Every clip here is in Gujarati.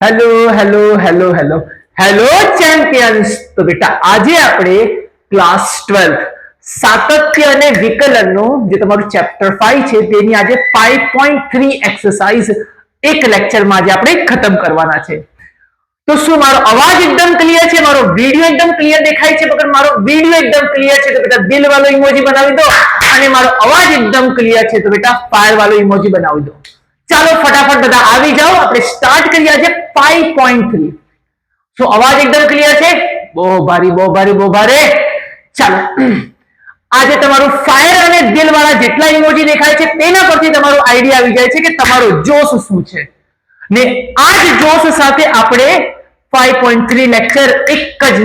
Hello hello hello hello hello champions. तो बेटा આજે આપણે ક્લાસ 12 સાતત્ય અને વિકલનનું જે તમારું ચેપ્ટર 5 છે તેની આજે 5.3 એક્સરસાઇઝ એક લેક્ચરમાં આજે આપણે ખતમ કરવાના છે। તો શું મારો અવાજ એકદમ ક્લિયર છે? મારો વિડિયો એકદમ ક્લિયર દેખાય છે? અગર મારો વિડિયો એકદમ ક્લિયર છે તો બેટા દિલ વાળો ઇમોજી બનાવી દો, અને મારો અવાજ એકદમ ક્લિયર છે તો બેટા ફાયર વાળો ઇમોજી બનાવી દો। ચાલો ફટાફટ બધા આવી જાઓ, આપણે સ્ટાર્ટ કરીએ આજે 5.3। શું અવાજ એકદમ ક્લિયર છે? બહુ ભારી બહુ ભારી બહુ ભારે। ચાલો આજે તમારું ફાયર અને દિલ વાળા જેટલા ઇમોજી દેખાય છે તેના પરથી તમારો આઈડિયા આવી જાય છે કે તમારો જોશ શું છે, ને આ જ જોશ સાથે આપણે 5.3 લેક્ચર એક જ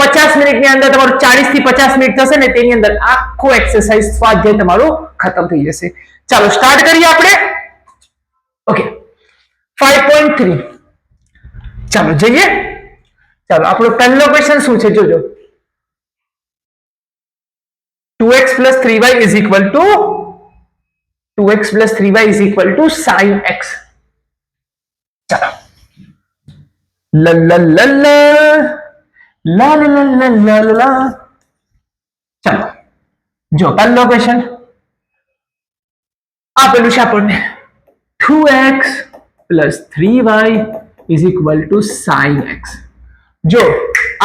50 મિનિટની અંદર તમારું 40 થી 50 મિનિટ થશે ને તેની અંદર આખો એક્સરસાઇઝ સ્વાધ્યાય તમારો ખતમ થઈ જશે। ચાલો સ્ટાર્ટ કરીએ આપણે। ઓકે 5.3 ચાલો જઈએ। ચાલો આપણો પહેલો ક્વેશ્ચન શું છે જોજો। 2x plus 3y is equal to 2x plus 3y is equal to sin x। ચાલો લ લ લ લ લા લ લ લ લ લા। ચાલો જો પહેલો ક્વેશ્ચન આપેલું છે આપણને 2x plus 3y is equal to sin x। જો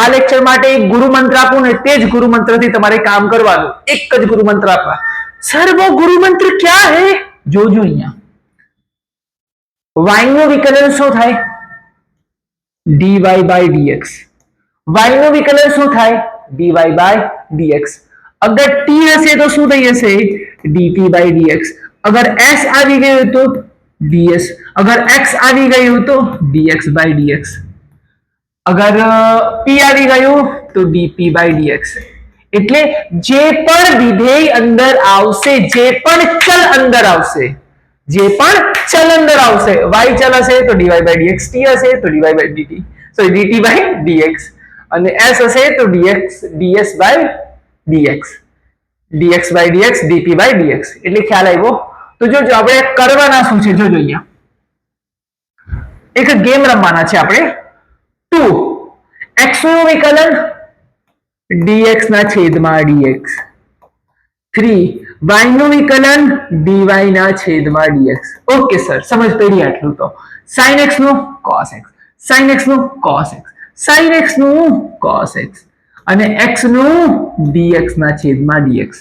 આ લેક્ચર માટે એક ગુરુ મંત્ર આપું ને તે જ ગુરુ મંત્રથી તમારે કામ કરવાનું। એક જ ગુરુ મંત્ર આપવા। સર वो गुरु मंत्र क्या है? જોજો અહીંયા y નું વિકલન શું થાય? dy by dx। y નું વિકલન શું થાય? dy by dx। અગર t હશે તો શું થઈ જશે? dt by dx। अगर s આવી ગયું તો ds। अगर x આવી ગયું તો dx by dx। अगर p આવી ગયું તો dp by dx। એટલે જે પણ વિધેય અંદર આવશે, જે પણ ચલ અંદર આવશે, જે પણ ચલ અંદર આવશે, y ચલ હશે તો dy by dx, t હશે તો dy by dt, sorry dt by dx, અને s હશે તો dx ds by dx, dx by dx, dp by dx। એટલે ખ્યાલ આવ્યો? તો જોજો આપણે કરવાના શું છે જોજો અહીંયા એક ગેમ રમવાના છે આપણે। 2 x નું વિકલન dx ના છેદમાં dx, 3 y નું વિકલન dy ના છેદમાં dx। ઓકે સર સમજ પડી આટલું તો। sin x નું cos x, sin x નું cos x, sin x નું cos x, અને x નું dx ના છેદમાં dx।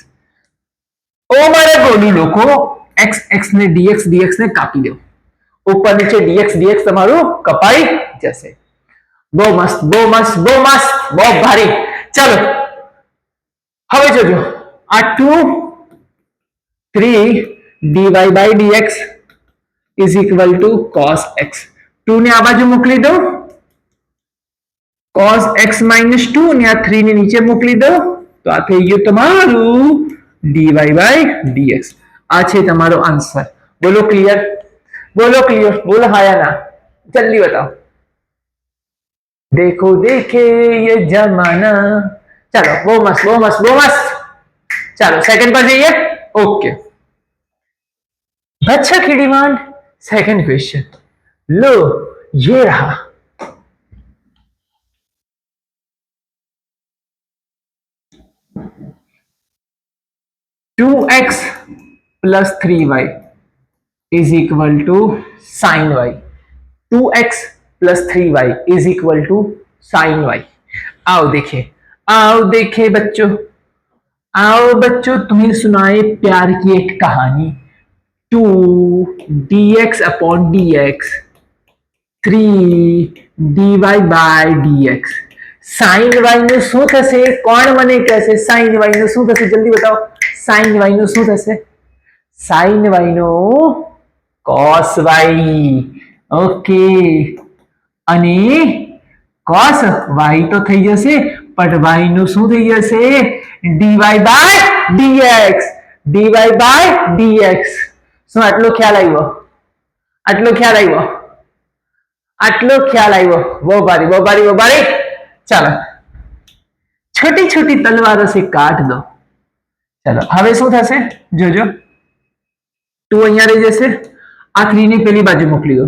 ઓ મારે ગોડી લોકો x x ને dx dx ને કાપી દો, ઉપર નીચે dx dx તમારું કપાઈ જશે। બહુ મસ્ત બહુ મસ્ત બહુ મસ્ત બહુ ભારી। ચાલો હવે જોજો આ 2 3 dy by dx is equal to cos x। 2 ને આ બાજુ મોકલી દો, cos x minus 2 ને આ 3 ને નીચે મોકલી દો તો આ થઈ ગયું તમારું dy by dx। આ છે તમારો આન્સર। બોલો ક્લિયર? बोलो क्लियर? बोलो हाँ या ना, जल्दी बताओ। देखो देखे ये जमाना। चलो वो मस्त वो मस्त वो मस्त। चलो सेकंड पर जाइए। ओके अच्छा खिड़ीमान सेकंड क्वेश्चन लो ये रहा। Two x plus 3y is equal to sin y। 2x plus 3y is equal to sin y। आओ देखे बच्चों, आओ बच्चों तुम्हें सुनाए प्यार की एक कहानी। 2 dx upon dx, 3 dy by dx। sin y નું શું થશે? કોણ મને કહેશે sin y નું શું થશે? જલ્દી बताओ sin y નું શું થશે? sin y નું cos y। ઓકે અને cos y તો થઈ જશે, પણ y નું શું થઈ જશે? dy by dx, dy by dx। શું આટલો ખ્યાલ આવ્યો? આટલો ખ્યાલ આવ્યો? આટલો ખ્યાલ આવ્યો? બહુ ભારી બહુ ભારી બહુ ભારી। ચાલો छोटी छोटी तलवारों से काट दो। चलो હવે શું થશે જોજો, 2 અહીંયા રહી જશે, આ 3 ની પેલી બાજુ મોકલી દો,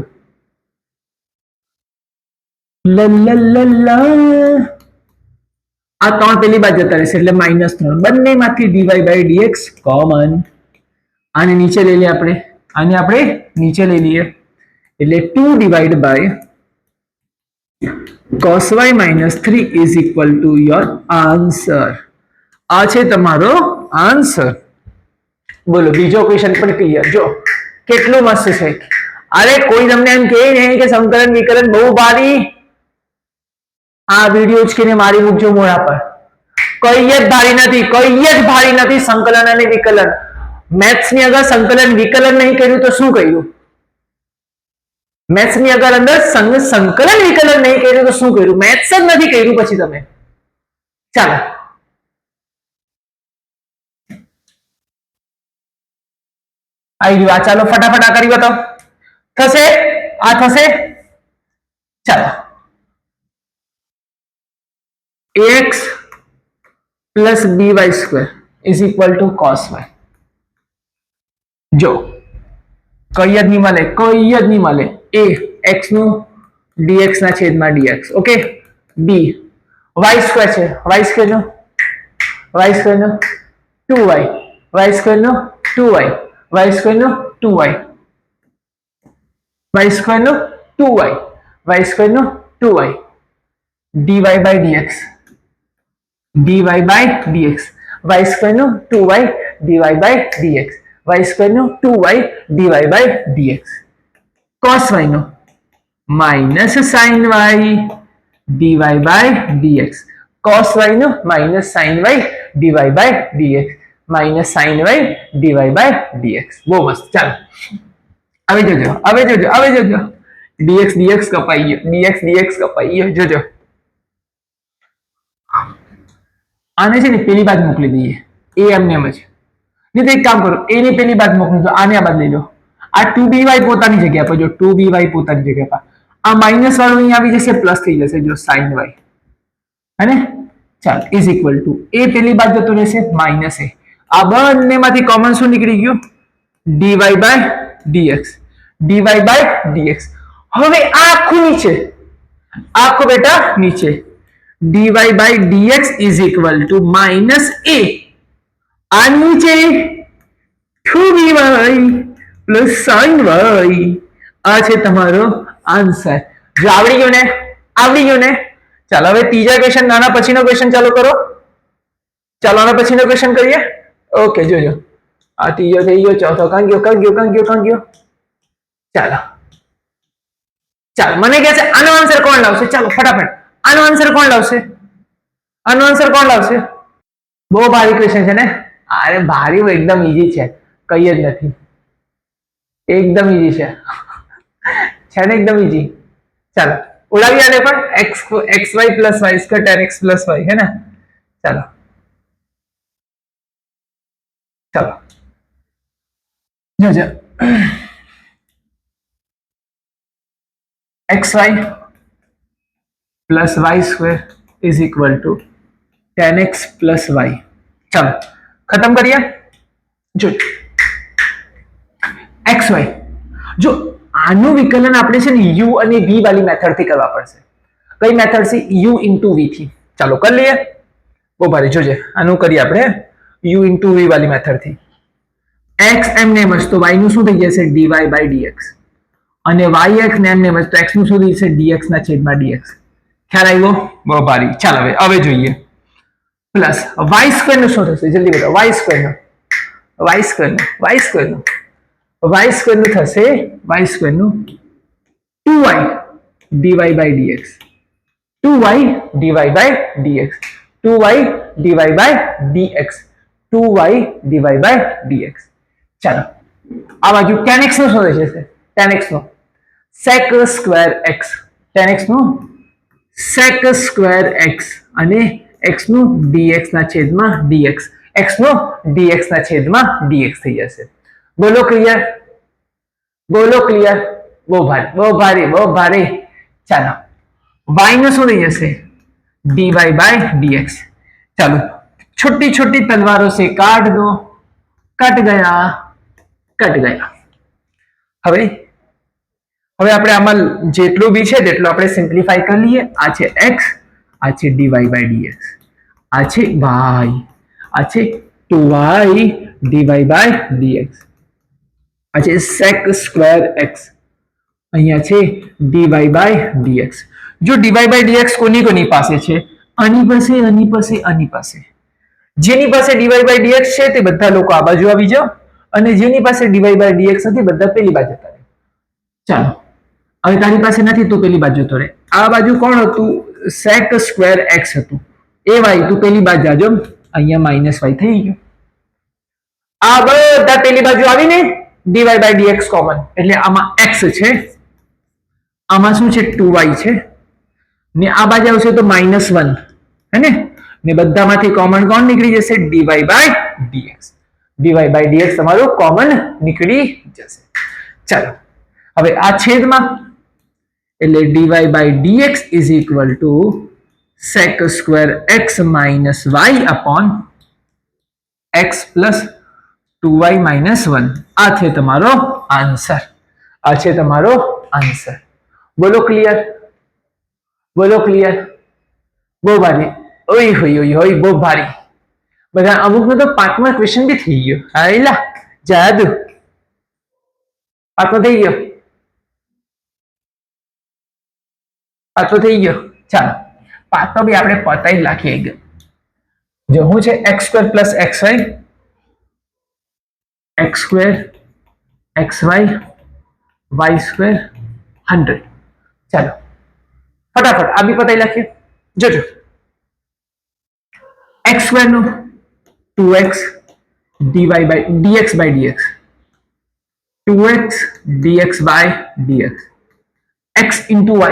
આ 3 પેલી બાજુ જતા રહેશે એટલે -3 બંનેમાંથી dy by dx કોમન આને નીચે લઈ લઈએ આપણે આને આપણે નીચે લઈ લઈએ એટલે 2 divide by cos y -3 is equal to your answer. આ છે તમારો આન્સર. બોલો બીજો ક્વેશ્ચન પણ ક્લિયર. જો કેટલું મસ્ત છે. અરે કોઈ તમને એમ કહે નહીં કે સંકલન વિકલન બહુ ભારી, આ વિડિયો જ કે મારી મૂકજો મોઢા પર. કઈ જ ભારી નથી, કઈ જ ભારી નથી સંકલન અને વિકલન. મેથ્સ ની અગર સંકલન વિકલન નહીં કર્યું તો શું કર્યું? મેથ્સ ની અગર અંદર સંકલન વિકલન નહીં કર્યું તો શું કર્યું? મેથ્સ જ નથી કર્યું પછી તમે. ચાલો આવી ગયું. ચાલો ફટાફટ આ કરી બતાવો. થશે? આ થશે? ચાલો ax plus by square is equal to cos y. જો કઈ જ નહીં મળે, કઈ જ નહીં મળે. a x નું dx ના છેદમાં dx. Okay. b y square છે, y સ્ક્વેર નો 2y, y સ્ક્વેર નો 2y, y સ્ક્વેર નો 2y, y સ્ક્વેર નો 2y, y સ્ક્વેર નો 2y, dy by dx, dy by dx, y square નો 2y dy by dx, y square નો 2y dy by dx. cos y નો minus sin y dy by dx, cos y નો minus sin y dy by dx, minus sin y dy by dx. બહુ મસ્ત. ચાલો હવે જોજો, હવે જોજો, હવે જોજો. dx dx કપાઈ ગયો, dx dx કપાઈ ગયો. જોજો આને છે ને પેલી બાજુ મોકલી દઈએ. એ એમને એમ જ. નહીં તો એક કામ કરો, એ ની પેલી બાજુ મોકલી દો, આને આ બાજુ લઈ લો. આ 2by પોતાની જગ્યા પર, જો 2by પોતાની જગ્યા પર, આ માઇનસ વાળું અહીં આવી જશે, પ્લસ થઈ જશે. જો sin y હે ને. ચાલ ઇઝ ઇક્વલ ટુ એ પેલી બાજુ જતો રહેશે માઇનસ એ. આ બંનેમાંથી કોમન શું નીકળી ગયું? dy by dx, dy by dx. હવે આ આખું નીચે, આખું બેટા નીચે. dy by dx is equal to minus a. આ નીચે 2by plus sin y. આ છે તમારો આન્સર. જો આવડી ગયો ને, આવડી ગયો ને. ચાલો હવે ત્રીજા ક્વેશ્ચન, નાના પછીનો ક્વેશ્ચન ચાલુ કરો. ચાલો આના પછીનો ક્વેશ્ચન કરીએ. ઓકે જોજો. આ ત્રીજો થઈ ગયો, ચોથો કાં ગયો, કાં ગયો, કાં ગયો, કાં ગયો. ચાલો ચાલો મને કહે છે આનો આન્સર કોણ લાવશે? ચાલો ફટાફટ આનો આન્સર કોણ લાવશે? આનો આન્સર કોણ લાવશે? બહુ ભારી ક્વેશ્ચન છે ને. અરે ભારી એકદમ ઈઝી છે, કઈ જ નથી. એકદમ ઈઝી છે, છે ને એકદમ ઈઝી. ચાલો ઉડાવી આને પણ. xy plus y square tan x plus y है ना. चलो चलो जो xy plus y square is equal to tan x plus y. चलो खत्म करिए. जो xy जो આનું વિકલન આપણે છે ને u અને v વાળી મેથડ થી કરવા પડશે. કઈ મેથડ થી? u into v થી. ચાલો કરી લઈએ. બહુ ભારી. જોજે આનું કરીએ આપણે u into v વાળી મેથડ થી. x એમને એમ જ તો y નું શું થઈ જશે? dy by dx. અને y x ને એમને એમ જ તો x નું શું થઈ જશે? dx ના છેદમાં dx. ખ્યાલ આવ્યો? બહુ ભારી. ચાલો હવે જોઈએ. પ્લસ y સ્ક્વેર નું શું થશે? જલ્દી બતાવો. y સ્ક્વેર નું y સ્ક્વેર નું y સ્ક્વેર નું y સ્ક્વેર નું થશે y સ્ક્વેર નું 2y dy by dx, 2y dy by dx, 2y dy by dx, 2y dy by dx. ચાલો આ બાજુ tan x નું શું થશે? tan x નું sec square x, tan x નું sec square x અને x નું dx ના છેદમાં dx, x નું dx ના છેદમાં dx થઈ જશે. બોલો ક્લિયર? બોલો ક્લિયર? બહુ ભારે, બહુ ભારે, બહુ ભારે. ચાલો y નું શું થઈ જશે? dy by dx. ચાલો छोटी छोटी तलवारों से काट दो. कट गया, कट गया. હવે હવે આપણે આમાં જેટલું બી છે તેટલું આપણે સિમ્પ્લિફાઈ કરી લઈએ. આ છે x, આ છે dy by dx, આ છે y, આ છે 2y dy by dx, આ છે sec સ્ક્વેર x, અહીંયા છે dy by dx. જો dy by dx કોની પાસે છે? આની પાસે, આની પાસે, આની પાસે. જેની પાસે dy by dx છે તે બધા લોકો આ બાજુ આવી જાઓ, અને જેની પાસે dy by dx નથી બધા પેલી બાજુ જતા રહે. ચાલો, હવે તારી પાસે નથી તો પેલી બાજુ જતો રહે. આ બાજુ કોણ હતું? sec સ્ક્વેર x હતું. એ y તું પેલી બાજુ જાજો, અહીંયા માઇનસ y થઈ ગયું. આ બધા પેલી બાજુ આવીને dy by dx કોમન, એટલે આમાં x છે, આમાં શું છે? 2y છે, ને આ બાજુ આવશે તો -1, હે ને બધામાંથી કોમન કોણ નીકળી જશે? dy by dx. dy by dx તમારું કોમન નીકળી જશે. ચાલો, હવે આ છેદમાં, એટલે dy by dx is equal to sec square x minus y upon x plus 2y minus 1. આ છે તમારો આન્સર. આ છે તમારો આન્સર. બોલો ક્લિયર? બોલો ક્લિયર? બહુ ભારી. ઓય હોય ઓય હોય, બહુ ભારી. બધા અમુકનો તો 5મા ક્વેશ્ચન બી થઈ ગયો. હાયલા જાદુ, 5મો થઈ ગયો, 5મો થઈ ગયો. ચાલો, 5મો બી આપણે પતાવી નાખીએ. જો હું છે x² plus xy, x² xy y² 100. ચાલો ફટાફટ આ બી પતાવી નાખીએ. જોજો, x² નું 2x dy by dx by dx, 2x dx by dx, x into y,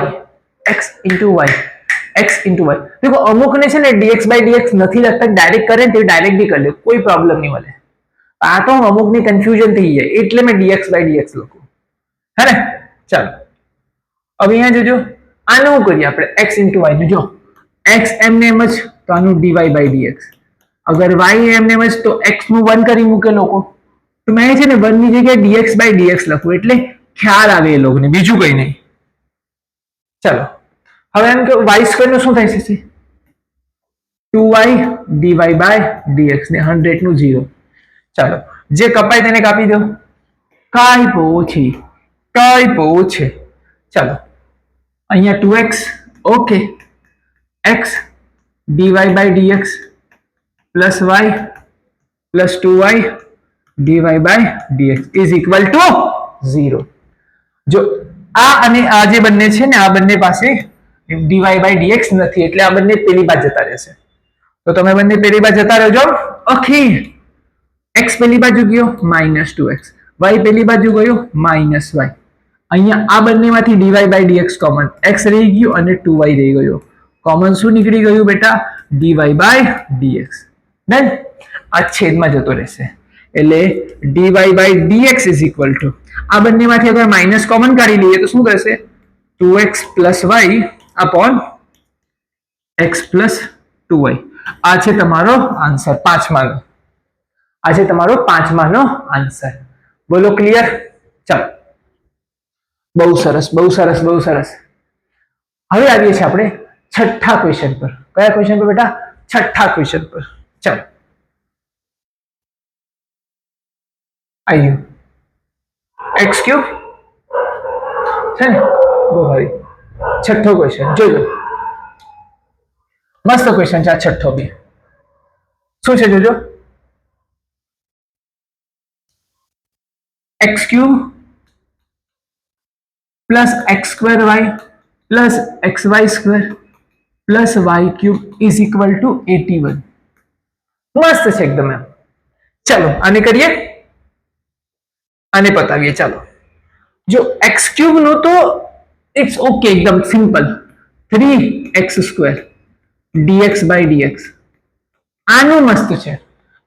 x into y, x into y. देखो અમુક ને છે ને dx by dx નથી લખતા, ડાયરેક્ટ કરે ને તે ડાયરેક્ટ બી કરી લે, કોઈ પ્રોબ્લેમ નહીં મળે. આ તો અમુક ની કન્ફ્યુઝન થઈ જાય એટલે મેં dx by dx લખું, હે ને? ચાલો, હવે અહીંયા જોજો, આનું શું કરીએ આપણે? x into y. જો x એમને એમ જ, તો આનું dy by dx. અગર y એમને એમ જ તો x નું 1 કરી મૂકે લોકો, તો મેં છે ને 1 ની જગ્યાએ dx by dx લખું, એટલે ખ્યાલ આવે એ લોકોને, બીજું કઈ નહીં. ચાલો, હવે એમ કે y² નું શું થાય છે? 2y dy by dx ને 100 નું 0. ચાલો, જે કપાય તેને કાપી દો, કાઈ પોછી, કાઈ પોછે. ચાલો, અહીંયા 2x, okay, x dy by dx plus y plus 2y dy by dx is equal to 0. જો આ અને આ જે બંને છે ને, આ બંને પાસે dy by dx નથી, એટલે આ બંને પેલી બાજુ જતા રહેશે. તો તમે બંને પેલી બાજુ જતા રહેજો. ઓકે, x પેલી બાજુ ગયો -2x, y પેલી બાજુ ગયો -y. અહીંયા આ બંનેમાંથી dy by dx common, x રહી ગયો અને 2y રહી ગયો. કોમન શું નીકળી ગયું બેટા? dy by dx. ડન. આ છેદમાં જતો રહેશે, એટલે dy by dx is equal to, આ બંનેમાંથી અગર માઇનસ કોમન કાઢી લઈએ તો શું થશે? 2x plus y upon x plus 2y. આ છે તમારો આન્સર 5માનો. આ છે તમારો 5માનો આન્સર. બોલો ક્લિયર? ચાલો, બહુ સરસ, બહુ સરસ, બહુ સરસ. હવે આવીએ છીએ આપણે છઠ્ઠા ક્વેશ્ચન પર. કયા ક્વેશ્ચન પર બેટા? છઠ્ઠા ક્વેશ્ચન પર. ચાલો, આવ્યું x ક્યુબ છે ને, બહુ સારી. છઠ્ઠો ક્વેશ્ચન જોજો, મસ્ત ક્વેશ્ચન છે આ છઠ્ઠો બી. શું છે જોજો? x cube plus x² y plus xy² plus y cube is equal two 81. મસ્ત છે એકદમ એમ. ચાલો આને કરીએ, આને પતાવીએ. ચાલો, જો x ક્યુબ નો તો ઇટ્સ ઓકે, એકદમ simple, 3x² dx by dx. આનું મસ્ત છે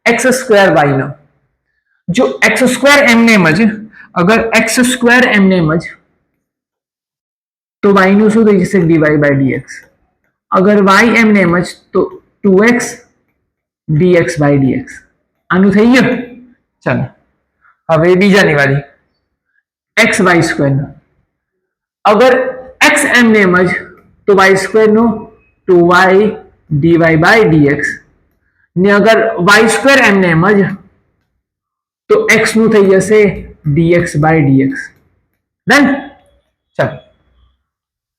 x² y નો. જો x² એમને એમ જ, અગર x² એમને એમ જ, તો y નું શું થઈ જશે? dy by dx. અગર y એમને એમ જ તો 2x dx by dx. આનું થઈ ગયું. ચાલો, હવે બીજાની વારી, xy² નો. अगर x एम ने एम ज तो वाई स्क्वेर नो 2y dy बाय dx ने अगर y स्क्वेर एम ने एम ज तो x નું થઈ જશે dx બાય dx ડન ચાલો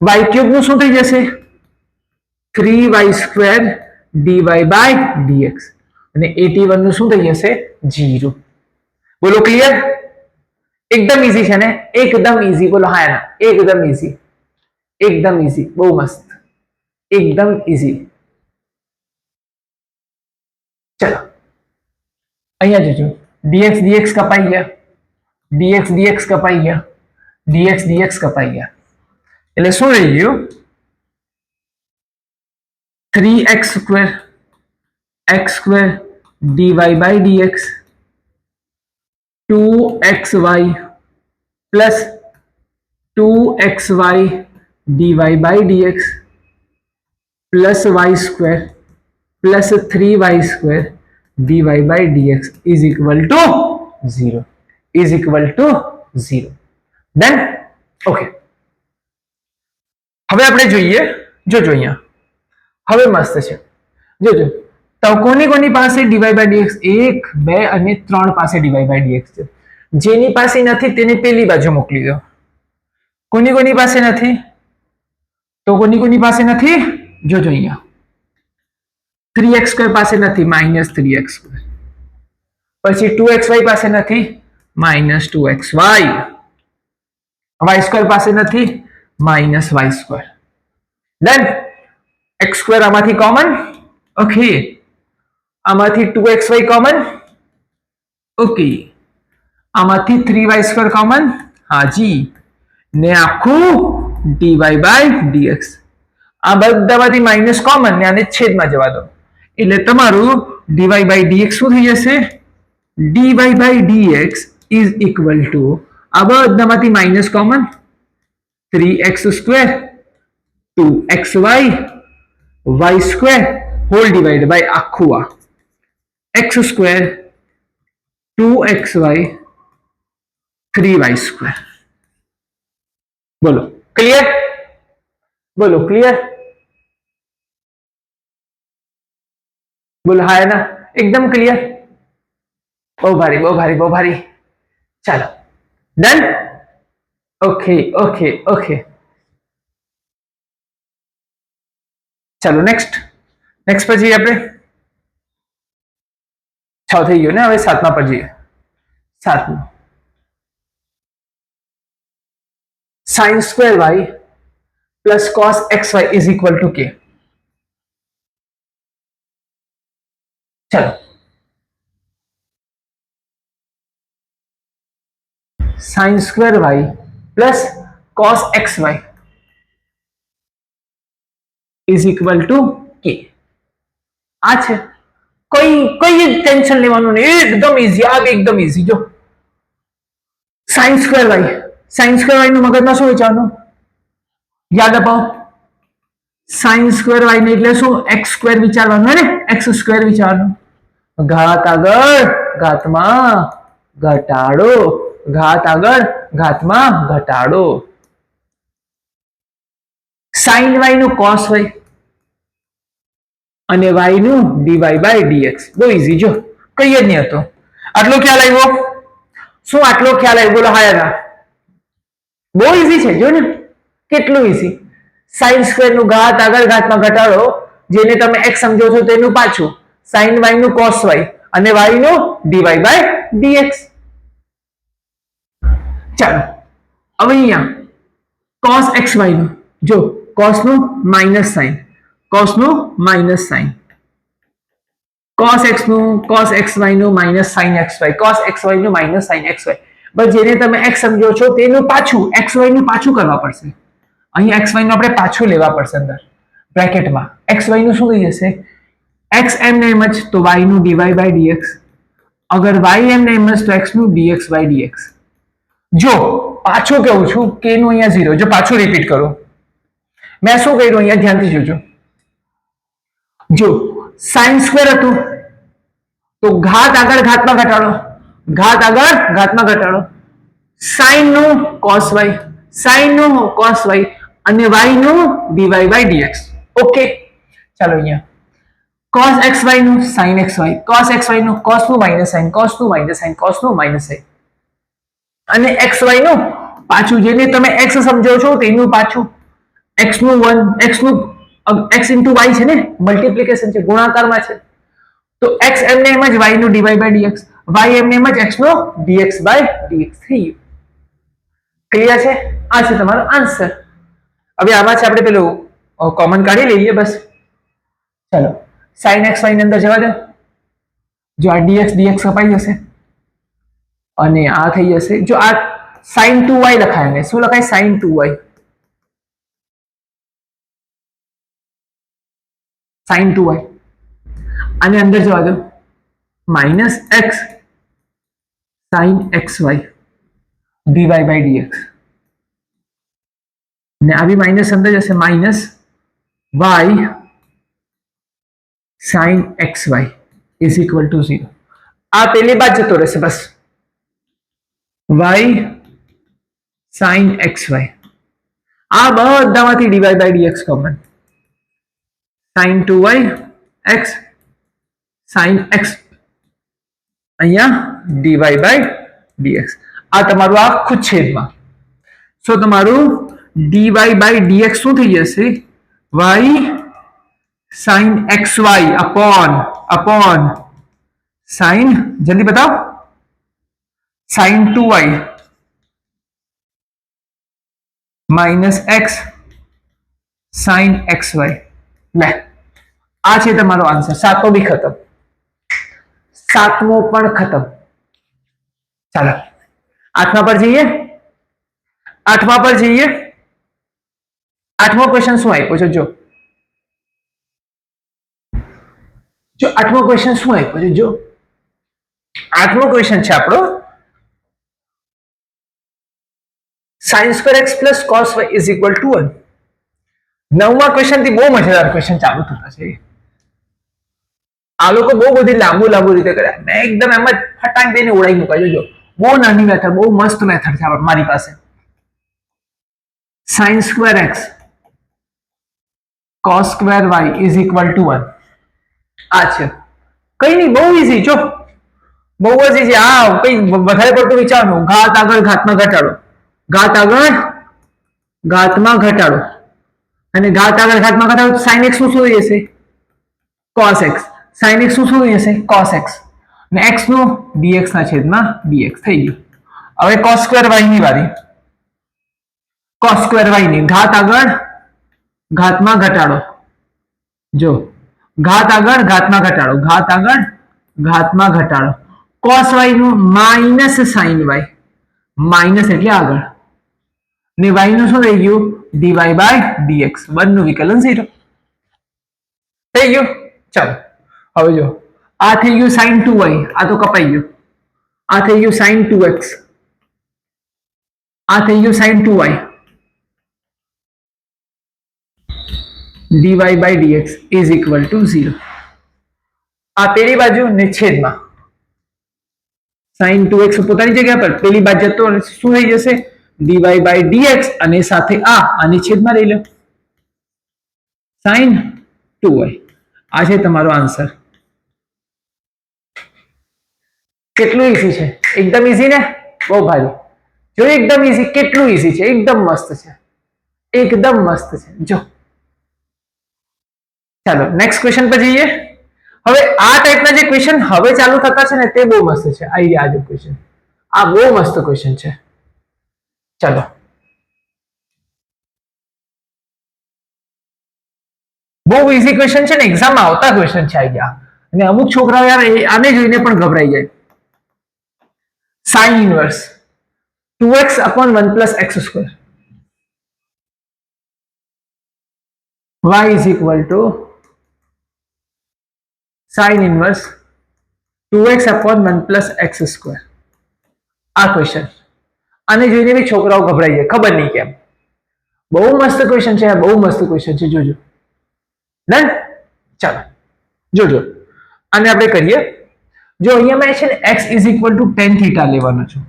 y ક્યુબ નું શું થઈ જશે 3y square dy by dx અને 81 નું શું થઈ જશે 0 બોલો ક્લિયર एकदम इजी है ना एकदम इजी बोलो हाँ ना एकदम इजी बहु मस्त एकदम इजी चलो अहिया जोजो dx dx कपाई गया dx dx कपाई गया dx dx कपाई गया એટલે શું રહી ગયું 3x square dy by dx 2xy plus 2xy dy by dx plus y square plus 3y square dy by dx is equal to 0 is equal to 0 then okay હવે આપણે જોઈએ જોજો અહીંયા હવે મસ્ત છે જોજો તો કોની પાસે dy by dx 1 2 અને 3 પાસે dy by dx છે જેની પાસે નથી તેને પેલી બાજુ મોકલી દો કોની પાસે નથી તો કોની પાસે નથી જોજો અહીંયા 3x² પાસે નથી -3x² પછી 2xy પાસે નથી -2xy y² પાસે નથી -y² ડન x² આમાંથી કોમન ઓકે આમાંથી 2xy કોમન ઓકે આમાંથી 3y² કોમન હાજી ને આખું dy by dx આ બધામાંથી માઈનસ કોમન ને આને છેદમાં જવા દો એટલે તમારું dy by dx શું થઈ જશે dy by dx is equal to આ બધામાંથી minus common 3x² 2xy y² whole divide by आखुआ x² 2xy 3y² बोलो क्लियर बोलो क्लियर बोलो हाँ है ना एकदम क्लियर बहु भारी चलो डन ओके ओके ओके चलो नेक्स्ट पर જઈએ આપણે 6 થઈ ગયો ને હવે 7મા પર જઈએ 7મું sin square y plus cos xy is equal to k चलो sin square y plus cos xy is equal to k आ છે कोई टेंशन लेवानो नहीं एकदम इजी आ एकदम इजी जो sin square y નું મગજમાં શું વિચારવાનું યાદ અપાવો sin square y ને એટલે શું x² વિચારવાનું હે ને x² વિચારવાનું ઘાત આગળ ઘાતમાં ઘટાડો ઘાત આગળ ઘાતમાં ઘટાડો sin y નું cos y અને y નું dy by dx બહુ ઈઝી જો કઈ જ નહીં હતો આટલો ખ્યાલ આવ્યો શું આટલો ખ્યાલ આવ્યો બોલો હાયા બહુ ઈઝી છે જો ને કેટલું ઈઝી sin સ્ક્વેર નું ઘાત આગળ ઘાતમાં ઘટાડો જેને તમે x સમજો છો તેનું પાછું sin y નું cos y અને y નું dy by dx ચાલો હવે અહીંયા cos xy નું જો cos નું માઈનસ સાઇન cos નું માઈનસ સાઇન cos x નું cos xy નું minus sin xy cos xy નું માઈનસ sin xy બસ જેને તમે x સમજો છો તેનું પાછું xy નું પાછું કરવા પડશે અહીં xy નું આપણે પાછું લેવા પડશે અંદર બ્રેકેટમાં xy નું શું થઈ જશે x m ને એમ જ તો y નું dy by dx અગર y m ને એમ જ તો x નું dx by dx જો પાછું કહું છું k નું અહીંયા 0 જો પાછું રિપીટ કરું મેં શું કર્યું અહીંયા ધ્યાનથી જોજો જો sin સ્ક્વેર હતું તો ઘાત આગળ ઘાતમાં ઘટાડો ઘાત આગળ ઘાતમાં ઘટાડો sin નું cos y સાઈન નું cos y અને y નું dy by dx. ઓકે, ચાલો અહીંયા cos xy નું sin xy, cos xy નું cos નું minus sin, cos નું minus sin, cos નું minus sin, અને xy નું પાછું જેને તમે x સમજો છો તેનું પાછું x નું 1 x નું x into y છે ને, મલ્ટીપ્લિકેશન છે, ગુણાકારમાં છે, તો x એમને એમ જ y નું dy by dx, y એમને એમ જ x no dx by dx થઈ ગયું. ક્લિયર છે? આ છે તમારો આન્સર. હવે આમાં છે આપણે પેલું કોમન કાઢી લઈએ બસ. ચલો sin xy ની અંદર જવા દો. જો આ dx dx કપાઈ જશે અને આ થઈ જશે. જો આ sin 2y લખાય ને, શું લખાય? sin 2y, sin 2y, આને અંદર જવા દો minus x sin xy dy by dx, ને આવી માઇનસ અંદર જશે minus y sin xy is equal to 0. આ પેલી બાદ જતો રહેશે બસ. y sin xy, આ બધામાંથી dy by dx common, sin 2y x sin x, અહીંયા dy by dx. આ તમારું આખું છેદમાં. સો તમારું dy by dx શું થઈ જશે? y sin xy upon sin, જલ્દી બતાવો, sin 2y minus x sin xy. લે, આ છે તમારો આન્સર. સાતો બી ખતમ, સાતમો પણ ખતમ. ચાલો આઠમા પર જઈએ. આઠમા પર જઈએ. આઠમો ક્વેશ્ચન શું આપ્યો છે? જો આઠમો ક્વેશ્ચન શું આપ્યો છે? જો આઠમો ક્વેશ્ચન છે આપણો sin square x plus cos y is equal to 1. નવમા ક્વેશ્ચન થી બહુ મજાદાર ક્વેશ્ચન ચાલુ થતા છે. આ લોકો બહુ બધી લાંબુ રીતે કર્યા, મેં એકદમ એમ જ ફટાક દઈને ઉડાઈ મૂકાય. જો બહુ નાની મેથડ, બહુ મસ્ત મેથડ છે મારી પાસે. sin square x cos square y is equal to 1. આ છે કઈ નહીં, બહુ ઈઝી. જો બહુ જ ઈઝી. આ કઈ વધારે પડતું વિચારવાનું. ઘાત આગળ ઘાતમાં ઘટાડો, ઘાત આગળ ઘાતમાં ઘટાડો, અને ઘાત આગળ ઘાતમાં ઘટાડો. sin x શું થઈ જશે? cos x. sin x શું થઈ જશે? cos x, અને x નું dx ના છેદમાં dx થઈ ગયું. હવે cos square y ની વારી. cos square y ની ઘાત આગળ ઘાતમાં ઘટાડો. જો ઘાત આગળ ઘાતમાં ઘટાડો, ઘાત આગળ ઘાતમાં ઘટાડો. cos y નું માઇનસ sin y, માઇનસ એટલે આગળ, ને y નું શું થઈ ગયું? dy by dx. બંનેનું વિકલન 0 થઈ ગયું. ચાલો હવે જો આ થઈ ગયું sin 2y, આ તો કપાઈ ગયું. આ થઈ ગયું sin 2x, આ થઈ ગયું sin 2y. dy by dx is equal to 0. આ પેલી બાજુ ને છેદમાં sin 2x પોતાની જગ્યા પર, પેલી બાજુ જતો શું થઈ જશે? dy by dx, અને સાથે આને છેદમાં લઈ લો sin 2y. આ છે તમારો આન્સર. કેટલું ઈઝી છે? એકદમ ઈઝી ને? બહુ ભારી. જો એકદમ ઈઝી, કેટલું ઈઝી છે, એકદમ મસ્ત છે, એકદમ મસ્ત છે. જો ચાલો નેક્સ્ટ ક્વેશ્ચન પર જઈએ. હવે આ ટાઈપના જે ક્વેશ્ચન હવે ચાલુ થતા છે ને તે બહુ મસ્ત છે. આ જો ક્વેશ્ચન, આ બહુ મસ્ત ક્વેશ્ચન છે. ચાલો બહુ ઈઝી ક્વેશ્ચન છે ને, એક્ઝામમાં આવતા ક્વેશ્ચન છે આઈડિયા. અને અમુક છોકરાઓ યાર આને જોઈને પણ ગભરાઈ જાય. sin inverse 2x upon 1 plus x square y is equal to sin inverse 2x upon 1 plus x square. આ ક્વેશ્ચન આને જોઈને બી છોકરાઓ ગભરાઈ જાય, ખબર નહીં કેમ. બહુ મસ્ત ક્વેશ્ચન છે, બહુ મસ્ત ક્વેશ્ચન છે. જોજો ડન. ચાલો જોજો આને આપણે કરીએ. જો અહીંયા મેં છે ને x is equal to tan theta લેવાનો છું.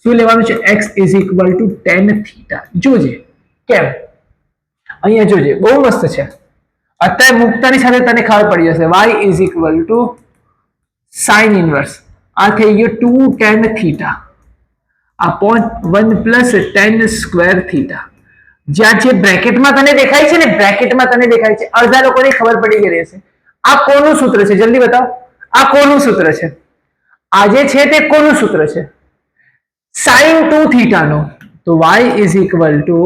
શું લેવાનું છે x is equal two tan theta જોજે કેમ અહીંયા જોજે બહુ મસ્ત છે અત્યારે મુક્તાની સાથે તને ખબર પડી જશે y is equal two sin inverse આ થઈ ગયો 2 tan theta upon 1 plus tan square theta જ્યાં જે બ્રેકેટમાં તને દેખાય છે ને બ્રેકેટમાં તને દેખાય છે અડધા લોકોને ખબર પડી ગઈ રહેશે આ કોનું સૂત્ર છે જલ્દી બતાવો આ કોનું સૂત્ર છે આ જે છે તે કોનું સૂત્ર છે sin 2 થીટા નો તો y is equal two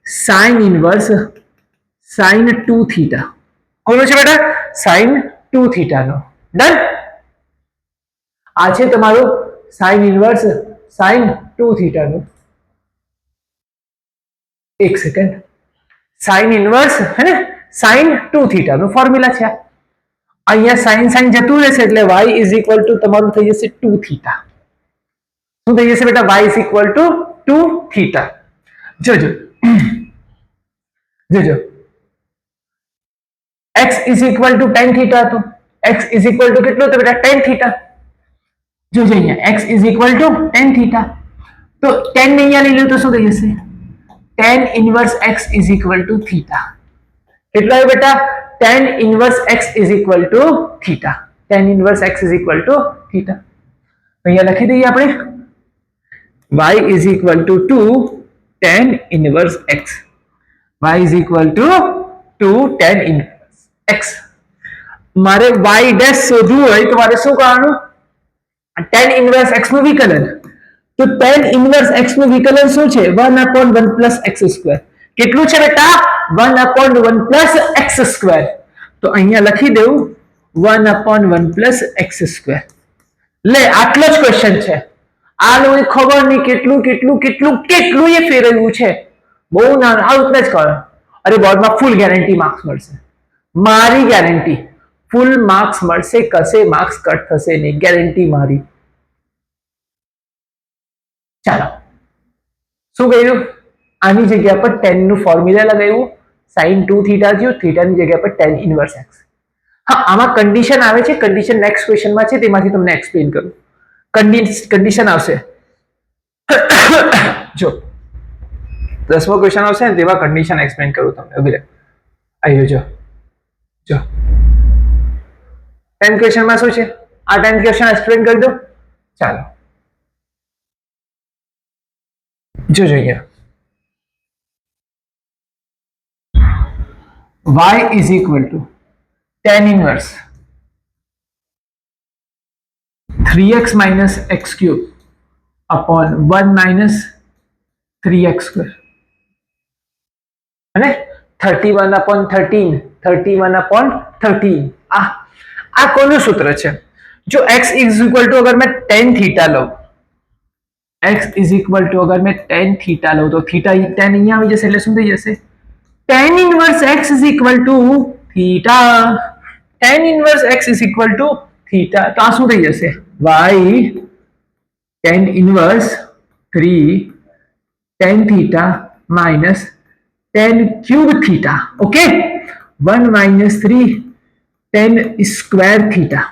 sin inverse sin 2 theta કોનું છે બેટા sin 2 થીટા નો ડન આ છે તમારું sin ઇનવર્સ sin 2 થીટા નો एक सेकंड sin इनवर्स है ने sin 2 थीटा નો ફોર્મ્યુલા છે અહીંયા sin sin જતું રહેશે એટલે y ઇઝ ઇક્વલ ટુ તમારું થઈ જશે 2 થીટા શું થઈ જશે બેટા y is equal two 2 theta જોજો જોજો x is equal two tan theta તો x ઇઝ ઇક્વલ ટુ કેટલું તો બેટા tan થીટા જોજો અહીંયા x is equal two tan theta તો tan ને અહીંયા લઈ લો તો શું થઈ જશે tan inverse x is equal to theta કેટલો આવ્યો બેટા tan inverse x is equal to theta tan inverse x is equal to theta અહીંયા લખી દઈએ આપણે y is equal to 2 tan inverse x y is equal to 2 tan inverse x મારે y dash શોધવું હોય તો મારે શું કરવાનું tan inverse x નું વિકલન तो tan इनवर्स x નું વિકલન શું છે 1/1 પ્લસ x સ્ક્વેર કેટલું છે બેટા 1/1 પ્લસ x સ્ક્વેર તો અહીંયા લખી દેવું 1/1 પ્લસ x સ્ક્વેર લે આટલો જ ક્વેશ્ચન છે આ લોકોને ખબર નહીં કેટલું કેટલું કેટલું કેટલું એ ફેરવ્યું છે બહુ નાનું આ ઉતને જ કરો અરે બોર્ડમાં ફૂલ ગેરંટી માર્ક્સ મળશે મારી ગેરંટી ફૂલ માર્ક્સ મળશે કશે માર્ક્સ કટ થશે નહીં ગેરંટી મારી ચાલો શું કર્યું આની જગ્યા પર tan નું ફોર્મ્યુલા લગાવ્યું sin 2 થીટા થયું થીટા ની જગ્યા પર tan ઇનવર્સ x હા આમાં કન્ડિશન આવે છે કન્ડિશન નેક્સ્ટ ક્વેશ્ચન માં છે તેમાંથી તમને એક્સપ્લેન કરું કન્ડિશન આવશે જો 10મો ક્વેશ્ચન આવશે ને તેમાં કન્ડિશન એક્સપ્લેન કરું તમને ઉભી રહે આયો જો જો 10 ક્વેશ્ચન માં શું છે આ 10 ક્વેશ્ચન એક્સપ્લેન કરી દો ચાલો जो જોઈએ y is equal to tan inverse 3x minus x cube upon 1 minus 3x square અને 31 upon 13 31 upon 13 આ કોનું સૂત્ર છે જો x is equal to अगर मैं tan थीटा लूं x is equal to अगर मैं tan थीटा लूं तो थीटा tan અહીંયા આવી જશે એટલે શું થઈ જશે tan inverse x is equal to theta tan inverse x is equal to theta તો આ શું થઈ જશે y tan inverse 3 tan theta minus tan cube theta okay 1 minus 3 tan square theta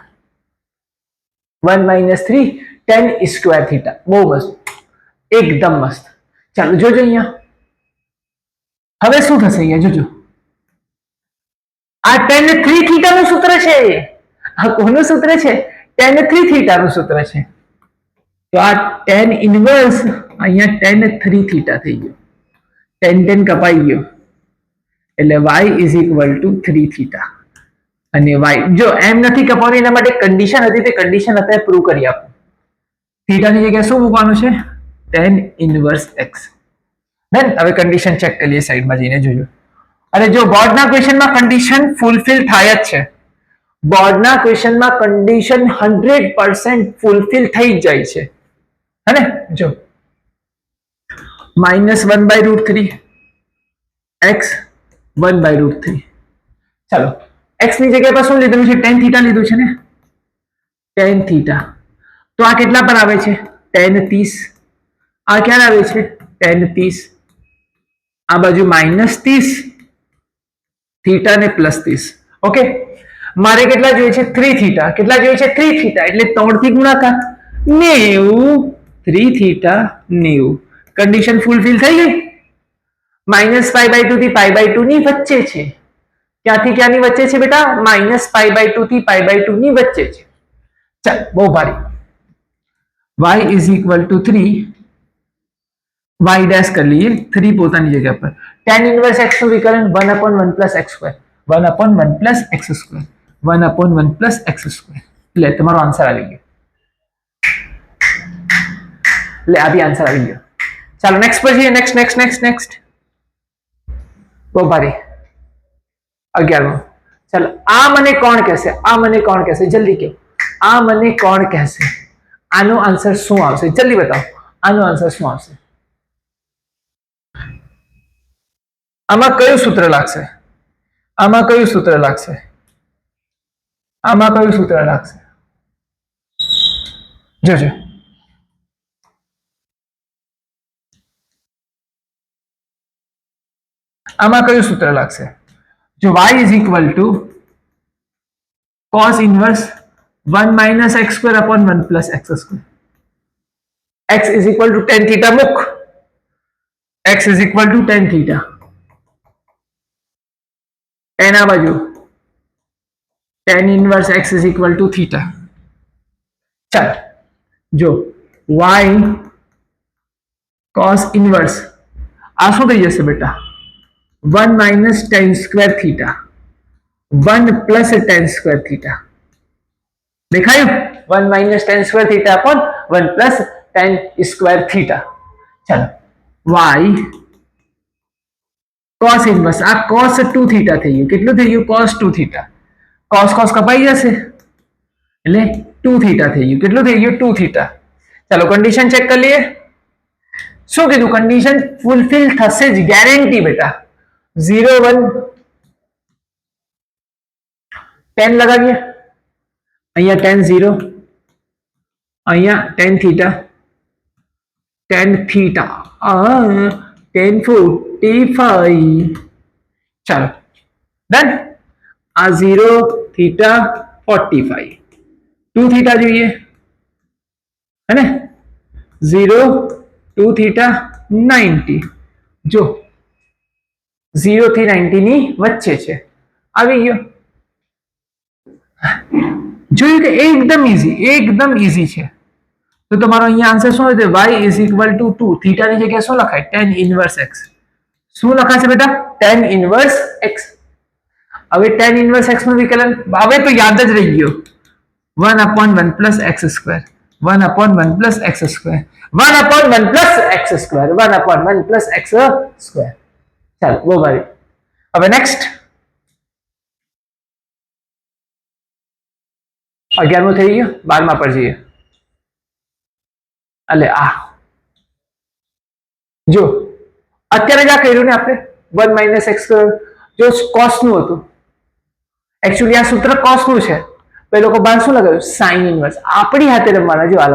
1 minus 3 tan square theta બહુ મસ્ત એકદમ મસ્ત ચાલો જોજો અહીંયા હવે શું થશે અહીંયા જોજો આ tan 3 theta નું સૂત્ર છે આ કોનું સૂત્ર છે tan 3 theta નું સૂત્ર છે તો આ tan ઇન્વર્સ અહીંયા tan 3 theta થઈ ગયો tan કપાઈ ગયો એટલે y is equal to 3 theta અને y જો એમ નથી કપાવવાની એના માટે કન્ડિશન હતી તે કન્ડિશન અત્યારે પ્રૂવ કરી આપો थीटा ની જગ્યાએ શું મૂકવાનું છે tan ઇન્વર્સ x ધન હવે કન્ડિશન ચેક કરીએ સાઈડમાં જઈને જોજો અરે જો બોર્ડના ક્વેશ્ચનમાં કન્ડિશન ફૂલફિલ થાય જ છે બોર્ડના ક્વેશ્ચનમાં કન્ડિશન 100% ફૂલફિલ થઈ જાય છે હે ને જો -1/√3 x 1/√3 ચાલો x ની જગ્યા પર શું લીધું છે tan થીટા લીધું છે ને tan થીટા तो आ कितना पर आवे छे tan 30 आ क्या आवे छे tan 30 आ बाजू -30 थीटा ने +30 ओके मारे કેટલા જોઈએ છે 3 થીટા કેટલા જોઈએ છે 3 થીટા એટલે 3 થી ગુણાકાર 90 3 થીટા 90. કન્ડિશન ફૂલફિલ થઈ ગઈ. -π/2 થી π/2 ની વચ્ચે છે. ક્યાંથી ક્યાંની વચ્ચે છે બેટા? -π/2 થી π/2 ની વચ્ચે છે. ચાલ બહુ ભારી. y is equal to 3 y dash કરી લઈએ 3 પોતાની જગ્યા પર. tan ઇન્વર્સ x નું વિકલન 1/1 plus x square 1/1 plus x square 1/1 plus x square. લે તમારો આન્સર આવી ગયો. લે આ બી આન્સર આવી ગયો. ચાલો નેક્સ્ટ પર જઈએ. નેક્સ્ટ બહુ ભારી. 11મો. ચાલો આ મને કોણ કહેશે? જલ્દી કહો. આ મને કોણ કહેશે? આનો આન્સર શું આવશે? જલ્દી બતાવો. આનો આન્સર શું આવશે? આમાં કયું સૂત્ર લાગશે? જોજો. આમાં કયું સૂત્ર લાગશે? જો y is equal to cos inverse 1 minus x square upon 1 plus x square. x is equal to tan theta મૂક. x is equal to tan theta. tan આ બાજુ tan inverse x is equal to theta. ચાલ જો y cos inverse આ શું થઈ જશે બેટા? 1 minus tan square theta 1 plus tan square theta. દેખાયું? 1 minus tan square theta upon 1 plus tan square theta. ચાલો y cos inverse આ cos 2 theta થઈ ગયું. કેટલું થઈ ગયું? cos 2 theta. cos કપાઈ જશે એટલે 2 theta થઈ ગયું. કેટલું થઈ ગયું? 2 theta. ચાલો કન્ડિશન ચેક કરી લઈએ. શું કીધું? કન્ડિશન ફૂલફિલ થશે જ, ગેરંટી બેટા. 0 1 tan લગાવીએ. અહીંયા tan 0, અહીંયા tan theta tan 45. ચાલો ડન. આ 0 theta 45 2 theta જોઈએ હે ને? 0 2 theta 90. જો 0 થી 90 ની વચ્ચે છે. આવી ગયો. જોયું કે એકદમ ઈઝી છે. તો તમારો અહીંયા આન્સર શું હશે? y is equal to 2 theta ની જગ્યાએ શું લખાય? tan inverse x. શું લખાશે બેટા? tan inverse x. હવે tan inverse x નું વિકલન હવે તો યાદ જ રહી ગયો. 1/1 plus x square 1/1 plus x square 1/1 plus x square 1/1 plus x square. ચાલો બહુ ભારી. હવે નેક્સ્ટ 11મો થઈ ગયો. 12મા પર જઈએ. એટલે આ જો અત્યારે જ આ કર્યું ને આપણે 1 minus x square. જો cos નું હતું, એકચ્યુઅલી આ સૂત્ર cos નું છે. તો એ લોકો બાર શું લગાવ્યું? sin inverse. આપણી હાથે રમવાના. જો આ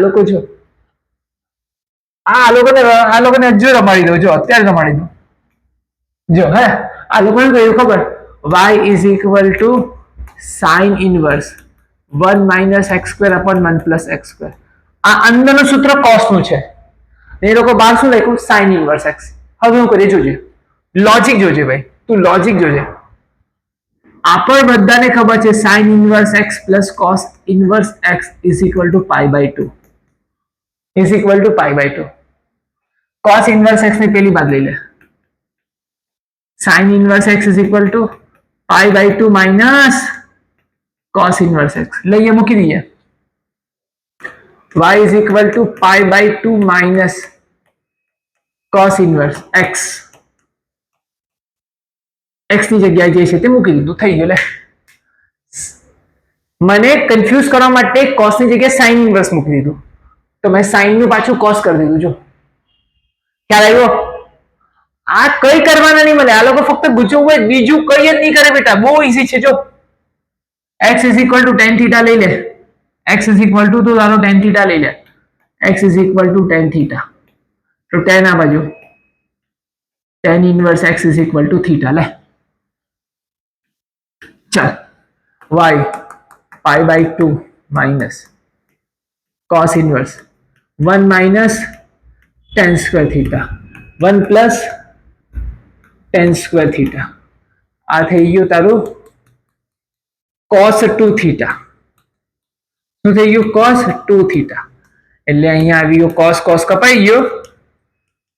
લોકો જો આ લોકોને હજુ રમાડી દો. જો અત્યારે રમાડી દો. જો હે આ લોકોને કહ્યું ખબર? y is equal to sin inverse 1 minus x square upon 1 plus x square. આ અંદરનું સૂત્ર cos નું છે. એ લોકો બહાર શું લખ્યું? sin inverse x. હવે હું કરી જોજે. લોજિક જોજે ભાઈ, તું લોજિક જોજે. આપણ બધાને ખબર છે sin inverse x plus cos inverse x is equal to pi/2. cos inverse x ની પેલી બાદ લઈ લે. sin inverse x is equal to pi/2 minus cos inverse x. લઈએ મૂકી દઈએ. y is equal to pi/2 minus cos inverse x. x ની જગ્યાએ જે છે તે મૂકી દીધું. થઈ ગયું. લે મને કન્ફ્યુઝ કરવા માટે cos ની જગ્યાએ sin inverse મૂકી દીધું. તો મેં sin નું પાછું cos કરી દીધું. જો ખ્યાલ આવ્યો? આ કઈ કરવાના નહીં મળે. આ લોકો ફક્ત ગુચવું હોય, બીજું કઈ જ નહીં કરે બેટા. બહુ ઈઝી છે. જો x is equal to tan theta લઈ લે. x is equal to તો તારો tan theta લઈ લે. x is equal to tan theta. તો tan આ બાજુ tan inverse x is equal to theta. લે ચાલ y pi/2 minus cos inverse 1 minus tan square theta 1 plus tan square theta આ થઈ ગયું તારું cos 2 theta શું થઈ ગયું cos 2 theta એટલે અહીંયા આવી ગયો cos cos કપાઈ ગયો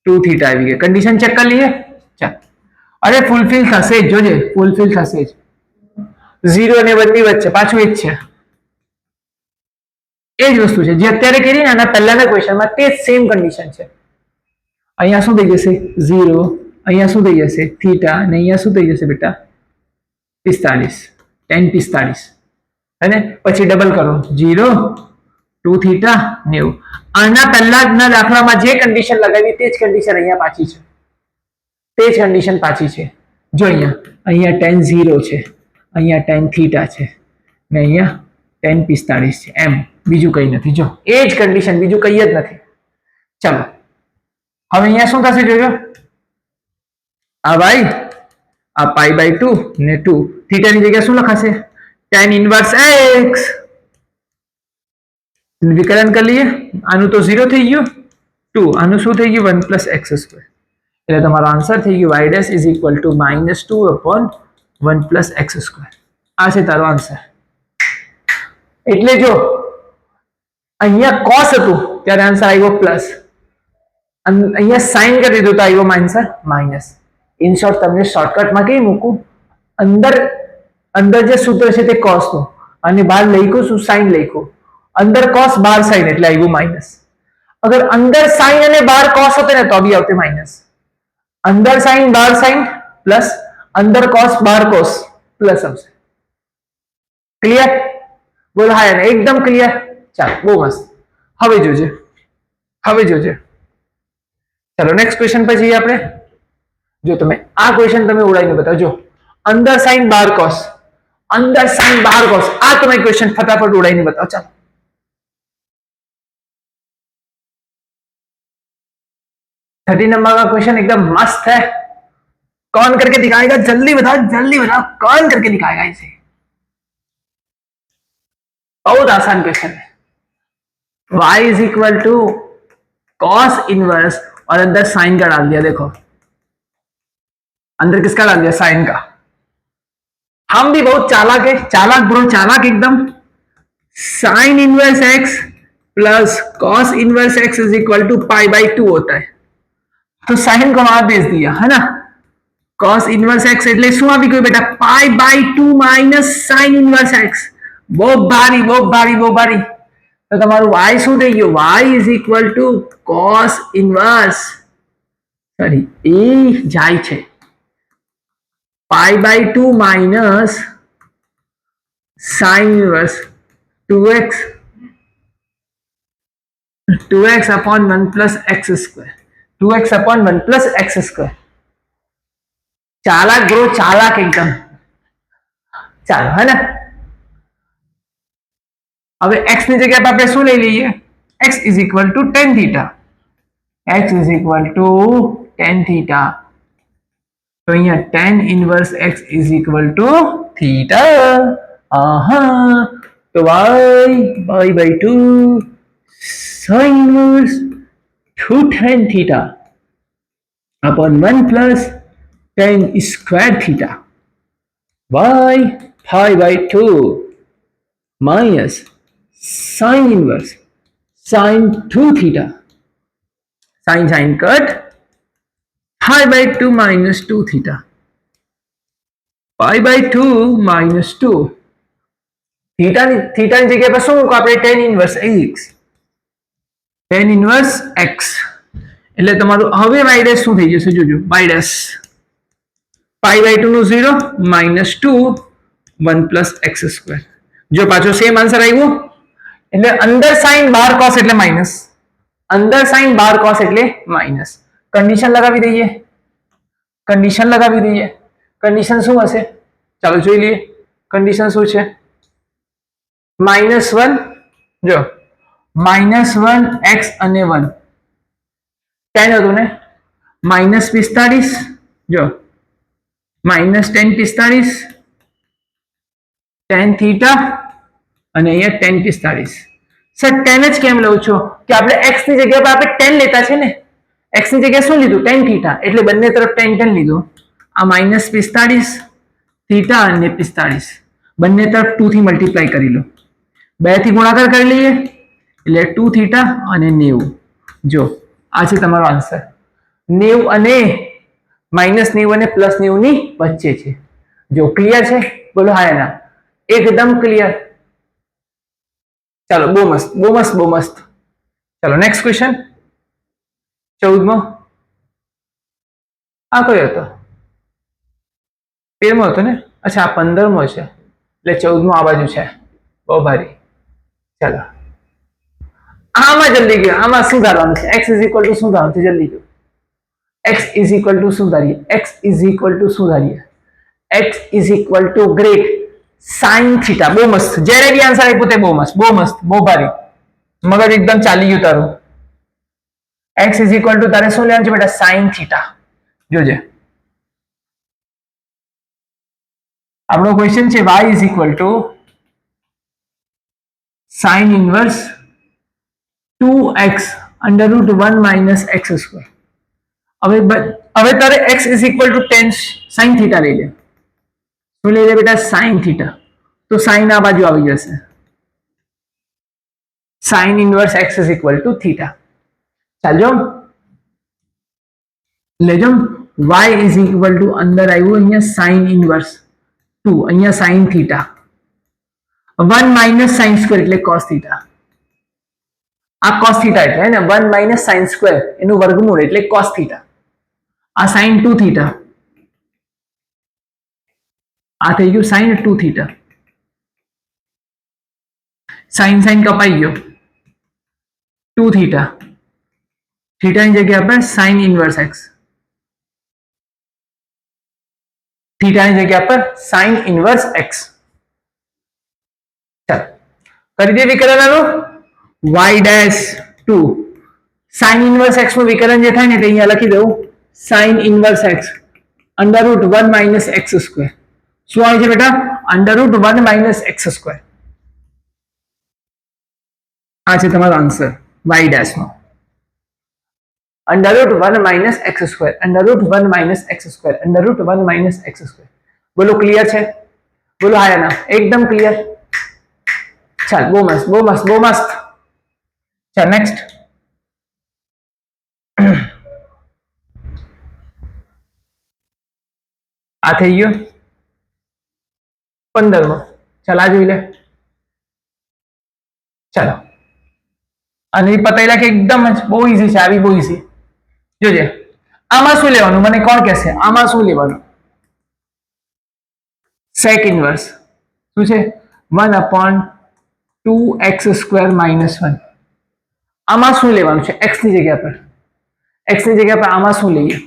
2 theta આવી ગઈ કન્ડિશન ચેક કરી લઈએ ચાલ અરે ફૂલફિલ થશે જ જોજે ફૂલફિલ થશે જ 0 અને 1 ની વચ્ચે પાછું એ જ છે એ જ વસ્તુ છે જે અત્યારે કરી ને આના પહેલાના ક્વેશ્ચનમાં તે સેમ કન્ડિશન છે અહીંયા શું થઈ જશે 0 અહીંયા શું થઈ જશે થીટા અને અહીંયા શું થઈ જશે બેટા 45 tan 45 અને પછી ડબલ કરો 0 2 થીટા 90 આના પહેલાના દાખલામાં જે કન્ડિશન લગાવી તે જ કન્ડિશન અહીંયા પાછી છે તે જ કન્ડિશન પાછી છે જો અહીંયા tan 0 છે અહીંયા tan થીટા છે ને અહીંયા tan 45 છે એમ બીજું કંઈ નથી જો એ જ કન્ડિશન બીજું કંઈ જ નથી ચલો હવે અહીંયા શું થશે જોજો આ ભાઈ આ પાઈ બાય 2 ને 2 થીટા ની જગ્યાએ શું લખાશે tan ઇનવર્સ x વિકલન કરી લઈએ આનું તો 0 થઈ ગયું 2 આનું શું થઈ ગયું 1 plus x square એટલે તમારો આન્સર થઈ ગયો y dash is equal to -2 upon 1 plus x square આ છે તારો આન્સર એટલે જો અહીંયા cos હતું ત્યારે આન્સર આવ્યો પ્લસ અહીંયા સાઇન કરી દીધું તો આવ્યો આન્સર માઇનસ ઇન શોર્ટ તમને શોર્ટકટમાં કઈ મૂકું અંદર જે સૂત્ર છે તે cos નું અને બહાર લખ્યું શું સાઇન લખ્યું અંદર cos બહાર સાઇન એટલે આવ્યું માઇનસ અગર અંદર સાઇન અને બહાર cos હોતે ને તો બી આવતે માઇનસ અંદર સાઇન બહાર સાઇન પ્લસ અંદર cos બહાર cos પ્લસ આવશે ક્લિયર બોલ હા ને એકદમ ક્લિયર ચાલો બહુ મસ્ત હવે જોજે ચલો નેક્સ્ટ ક્વેશ્ચન પર જઈએ આપણે જો તમે આ ક્વેશ્ચન તમે ઉડાઈને બતાવજો અંદર સાઇન બહાર cos અંદર સાઇન બહાર cos આ તમે क्वेश्चन फटाफट उड़ाई बताओ चलो 30 नंबर का क्वेश्चन एकदम मस्त है कौन करके दिखाएगा जल्दी बताओ कौन करके दिखाएगा इसे बहुत आसान क्वेश्चन है y is equal to cos inverse और अंदर साइन का डाल दिया देखो अंदर किसका डाल दिया साइन का हम भी बहुत चालाक है चालाक एकदम sine inverse x plus cos inverse x is equal to pi by 2 होता है तो साइन को वहां भेज दिया है ना cos इनवर्स x એટલે શું આવી ગયું બેટા pi by 2 minus sin inverse x બહુ ભારી તો તમારું y શું થઈ ગયું y is equal to cos inverse sorry એ જાય છે pi by 2 minus sine inverse 2x upon 1 plus x square 2x upon 1 plus x square चालाक ब्रो चालाक एकदम चलो है ना अब x ની જગ્યા પર આપણે શું લઈ લઈએ x is equal to tan theta x is equal to tan theta तो यहाँ tan inverse x is equal to theta तो y by 2 sin inverse 2 tan theta upon 1 plus tan square theta y pi by 2 minus sin inverse sin 2 theta sin cut pi by 2 minus 2 theta pi by 2 minus 2 theta ની જગ્યાએ પર શું મૂકો આપણે tan inverse x એટલે તમારું હવે y dash શું થઈ જશે જોજો y dash pi by 2 નું 0 minus 2 1 plus x square જો પાછો સેમ આન્સર આવ્યો એટલે અંદર sin બહાર cos એટલે માઈનસ અંદર sin બહાર cos એટલે માઈનસ कंडीशन लगावी दईए कंडीशन શું હશે ચાલો જોઈ લઈએ कंडीशन શું છે -1 જો -1 x અને 1 tan હતું ને -45 જો -tan 45 tan थीटा અને અહીંયા tan 45 સર 10 જ કેમ લઉં છો કે આપણે x ની જગ્યા પર આપણે 10 લેતા છે ને, x ની જગ્યાએ શું લીધું tan થીટા, એટલે બંને તરફ tan લીધું. આ -45 થીટા અને 45 બંને તરફ 2 થી મલ્ટીપ્લાય કરી લો, 2 થી ગુણાકાર કરી લઈએ એટલે 2 થીટા અને 90. જો આ છે તમારો આન્સર. 90 અને -90 અને +90 ની વચ્ચે છે. જો ક્લિયર છે? બોલો હા ના. એકદમ ક્લિયર. ચાલો બહુ મસ્ત બહુ મસ્ત બહુ મસ્ત. ચાલો નેક્સ્ટ ક્વેશ્ચન 14મો. આ કયો હતો? 13મો હતો ને? અચ્છા આ 15મો છે, એટલે 14મો આ બાજુ છે. બહુ ભારી. ચાલો આમાં જલ્દી ગયો. આમાં શું ધારવાનું છે? x શું ધારવાનું છે? જલ્દી ગયો. x શું ધારીએ? શું ધારીએ? x great sin theta. બહુ મસ્ત. જ્યારે બી આન્સર આપ્યો તે બહુ મસ્ત બહુ મસ્ત બહુ ભારી. મગજ એકદમ ચાલી ગયું તારું. x તારે શું લેવાનું છે બેટા? sin theta. જોજે આપણો ક્વેશ્ચન છે y sin inverse 2x √1 - x². હવે તારે x tan sin થીટા લઈ લે. શું લઈ લે બેટા? sin theta. તો sin આ બાજુ આવી જશે. sin inverse x theta. ચાલજો લેજો. y અંદર આવ્યું અહીંયા sin ઇનવર્સ 2, અહીંયા sin થીટા 1 - sin² એટલે cos થીટા. આ cos થીટા એટલે ને 1 - sin² એનું વર્ગમૂળ એટલે cos થીટા. આ sin 2 થીટા, આ થઈ ગયું sin 2 થીટા. sin કપાઈ ગયો 2 થીટા. થીટાની જગ્યા પર sin ઇનવર્સ x. થીટાની જગ્યા પર sin ઇનવર્સ x. ચાલો કરી દે વિકલન આનું. y' 2 sin ઇનવર્સ x નું વિકલન જે થાય ને તે અહીંયા લખી દઉં. sin inverse x √1 - x². શું આવે છે બેટા? √1 - x². આ છે તમારો આન્સર y' નો. √1 - x². √1 - x². √1 - x². બોલો ક્લિયર છે? બોલો હા ના. એકદમ ક્લિયર. ચાલ બહુ મસ્ત બહુ મસ્ત બહુ મસ્ત. ચાલ નેક્સ્ટ. આ થઈ ગયો 15મો. ચાલ આ જોઈ લે. ચાલો અને પતાયેલા કે એકદમ જ બહુ ઈઝી છે. આવી બહુ ઈઝી. જોજે આમાં શું લેવાનું મને કોણ કહેશે? આમાં શું લેવાનું? sec ઇનવર્સ શું છે? 1/2x² - 1. આમાં શું લેવાનું છે? x ની જગ્યા પર. x ની જગ્યા પર આમાં શું લઈએ?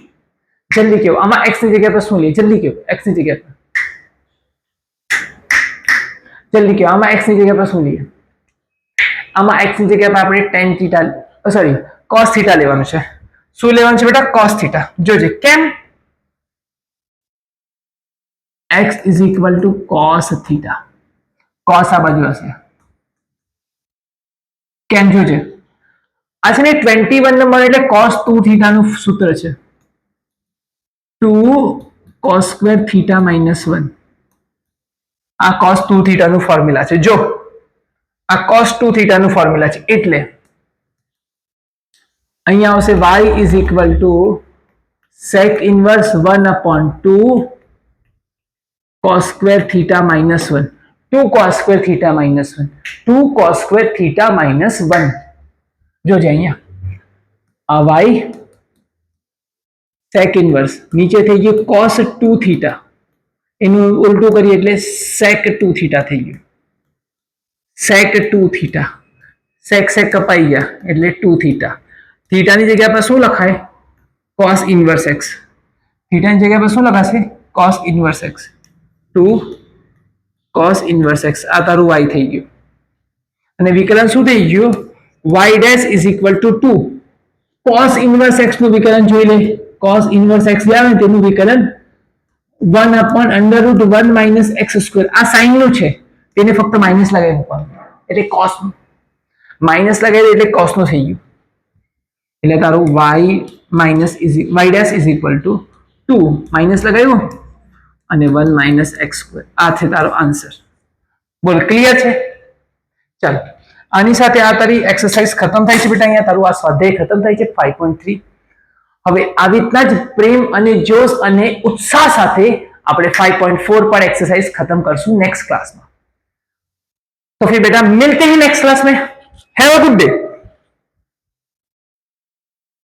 જલ્દી કહો. આમાં x ની જગ્યા પર શું લઈએ? જલ્દી કહો. x ની જગ્યા પર જલ્દી કહો. આમાં x ની જગ્યા પર શું લઈએ? આમાં x ની જગ્યા પર આપણે tan theta sorry cos theta લેવાનું છે. શું લેવાનું છે બેટા? cos theta. જોજે કેમ? x cos theta. cos આ બાજુ હશે. કેમ? જોજે આ છે ને 21 નંબર એટલે cos 2 થીટા નું સૂત્ર છે. 2 cos² થીટા -1. આ cos 2 થીટા નું ફોર્મ્યુલા છે. જો આ cos 2 થીટા નું ફોર્મ્યુલા છે એટલે અહીંયા આવશે y sec inverse 1/2 cos² theta -1. 2 cos² theta -1. 2 cos² theta -1. જોજે અહીંયા આ y sec ઇનવર્સ નીચે થઈ ગયું cos 2 થીટા, એનું ઉલટું કરીએ એટલે sec 2 થીટા થઈ ગયું. sec 2 theta. sec કપાઈ ગયા એટલે 2 થીટા. થીટાની જગ્યા પર શું લખાય? cos inverse x. થીટાની જગ્યા પર શું લખાશે? cos inverse x. 2 cos inverse x. આ તારું y થઈ ગયું અને વિકલન શું થઈ ગયું? y' 2 cos ઇનવર્સ x નું વિકલન જોઈ લે. cos ઇનવર્સ x જે આવે તેનું વિકલન 1/√1 - x². આ સાઇન નું છે તેને ફક્ત માઇનસ લગાવી મૂકવાનું એટલે cos નું. માઇનસ લગાવી એટલે cos નું થઈ ગયું, એટલે તારું y dash is equal two 2 minus લગાવ્યું અને 1 માઇનસ એક્સ સ્ક્વેર. આ છે તારો આન્સર. બોલ ક્લિયર છે? ચાલ આની સાથે આ તારી એક્સરસાઇઝ ખતમ થાય છે બેટા. અહીંયા તારું આ સ્વાધ્યાય ખતમ થાય છે 5.3. હવે આવી રીતના જ પ્રેમ અને જોશ અને ઉત્સાહ સાથે આપણે 5.4 पर एक्सरसाइज खत्म करसूं नेक्स्ट क्लास में. तो फिर बेटा मिलते हैं नेक्स्ट क्लास में. Have a good day.